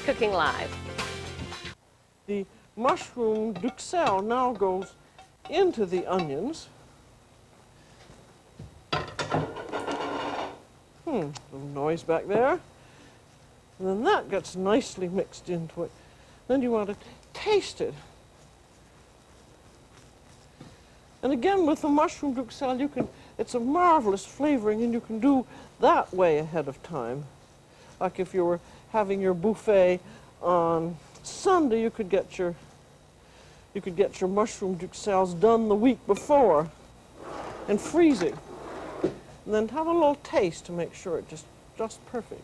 Cooking Live. The mushroom duxelle now goes into the onions. Little noise back there. And then that gets nicely mixed into it. Then you want to taste it. And again, with the mushroom duxelle, it's a marvelous flavoring, and you can do that way ahead of time. Like if you were having your buffet on Sunday, you could get your mushroom duxelles done the week before and freeze it. And then have a little taste to make sure it's just perfect.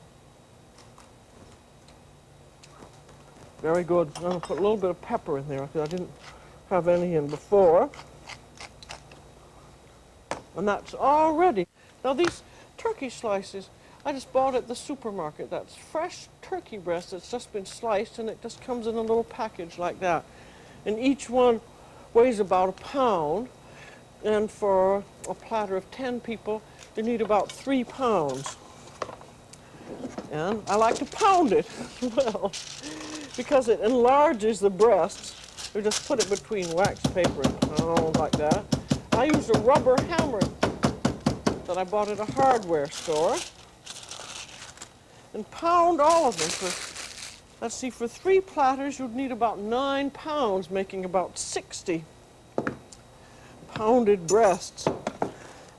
Very good. I'm going to put a little bit of pepper in there because I didn't have any in before. And that's all ready. Now these turkey slices, I just bought at the supermarket. That's fresh turkey breast that's just been sliced, and it just comes in a little package like that. And each one weighs about a pound. And for a platter of 10 people, you need about 3 pounds. And I like to pound it well, because it enlarges the breasts. You just put it between wax paper and pound like that. I use a rubber hammer that I bought at a hardware store. And pound all of them. Let's see, for 3 platters, you'd need about 9 pounds, making about 60 pounded breasts.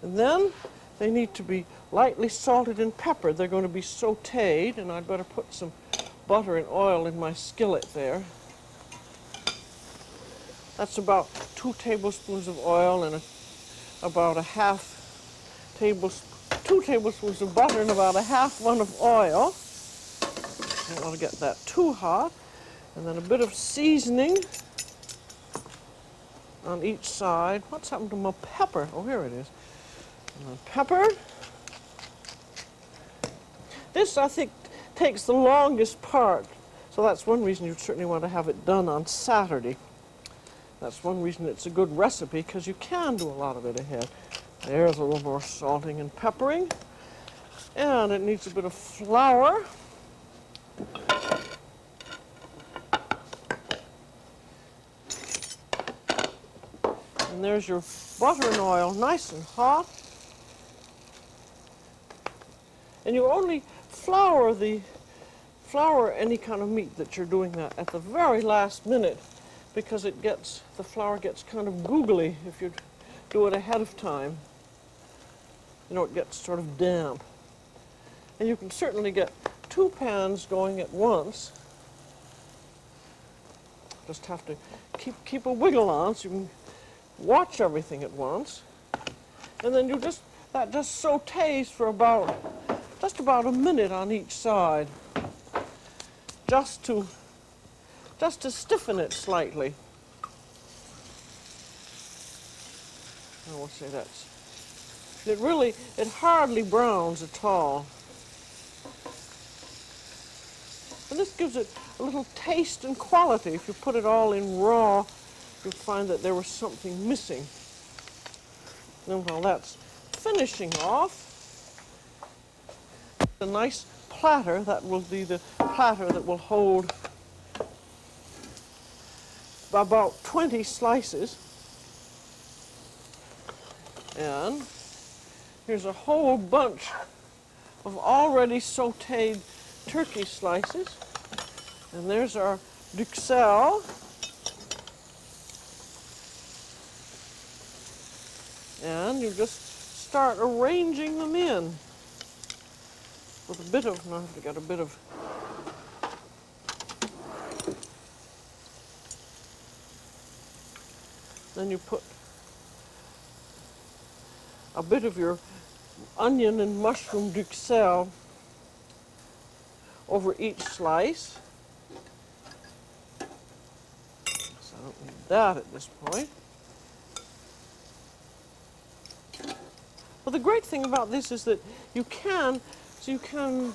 And then they need to be lightly salted and peppered. They're going to be sautéed, and I'd better put some butter and oil in my skillet there. That's about 2 tablespoons of oil and about a half tablespoon, 2 tablespoons of butter and about a half one of oil. I don't want to get that too hot. And then a bit of seasoning on each side. What's happened to my pepper? Oh, here it is. And then pepper. This, I think, takes the longest part. So that's one reason you certainly want to have it done on Saturday. That's one reason it's a good recipe, because you can do a lot of it ahead. There's a little more salting and peppering. And it needs a bit of flour. And there's your butter and oil, nice and hot. And you only flour any kind of meat that you're doing that at the very last minute, because the flour gets kind of googly if you do it ahead of time. You know, it gets sort of damp. And you can certainly get 2 pans going at once. Just have to keep a wiggle on so you can watch everything at once. And then that just sautés for just about a minute on each side, just to stiffen it slightly. I will say it hardly browns at all. And this gives it a little taste and quality. If you put it all in raw, you'll find that there was something missing. And while that's finishing off, a nice platter, that will be the platter that will hold about 20 slices. And here's a whole bunch of already sautéed turkey slices. And there's our duxelle. And you just start arranging them in with a bit of, I have to get a bit of, then you put a bit of your onion and mushroom duxelle over each slice. So I don't need that at this point. Well, the great thing about this is that you can, I'm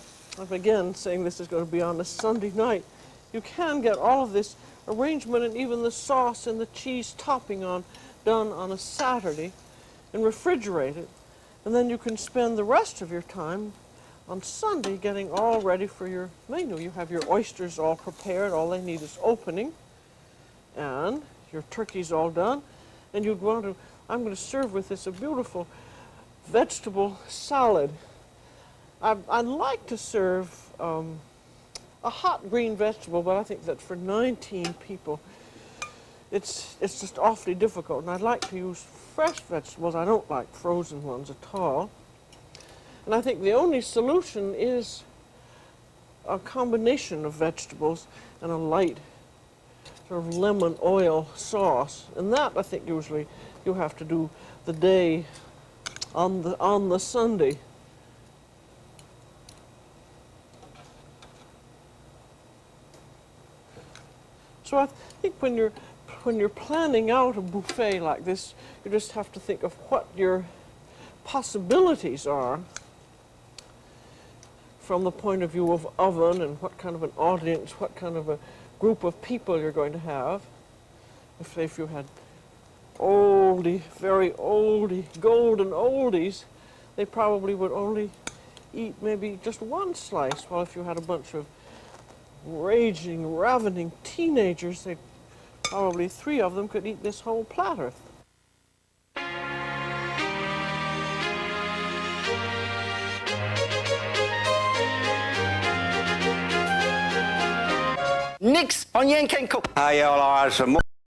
again saying this is going to be on a Sunday night, you can get all of this arrangement and even the sauce and the cheese topping done on a Saturday and refrigerate it. And then you can spend the rest of your time on Sunday getting all ready for your menu. You have your oysters all prepared. All they need is opening. And your turkey's all done. And I'm going to serve with this a beautiful vegetable salad. I'd like to serve a hot green vegetable, but I think that for 19 people, it's just awfully difficult. And I'd like to use fresh vegetables. I don't like frozen ones at all. And I think the only solution is a combination of vegetables and a light sort of lemon oil sauce. And that, I think, usually you have to do the day on the Sunday. So I think when you're planning out a buffet like this, you just have to think of what your possibilities are from the point of view of oven and what kind of an audience, what kind of a group of people you're going to have. If you had oldie, very oldie, golden oldies, they probably would only eat maybe just one slice, while if you had a bunch of raging, ravening teenagers, they probably 3 of them could eat this whole platter. Nix on Yankenko. Ai, ollaan